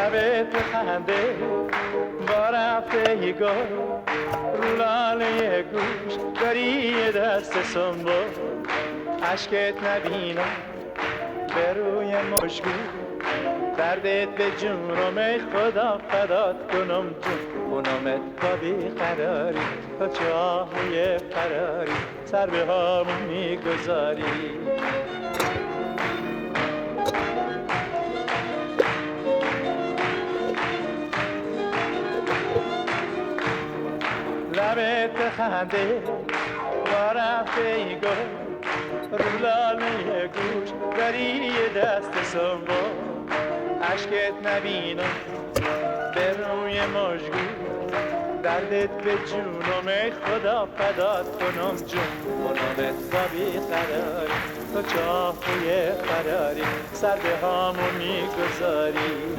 لبت خنده با رفته گل رو لاله گوش داری یه دست سنبول عشقت نبینم به روی مشگو دردت به جونم ای خدا فدات کنم جون خونمت با بیقراری تا چاهوی فراری سر به همون میگذاری لبت خنده با رفته ای گل رو لاله گوش داری یه دست سنبول عشقت نبینم به روی مژگون دردت به جونم ای خدا فدات کنم جون خونمت با بیقراری تو چاهوی فراری سر به همون میگذاری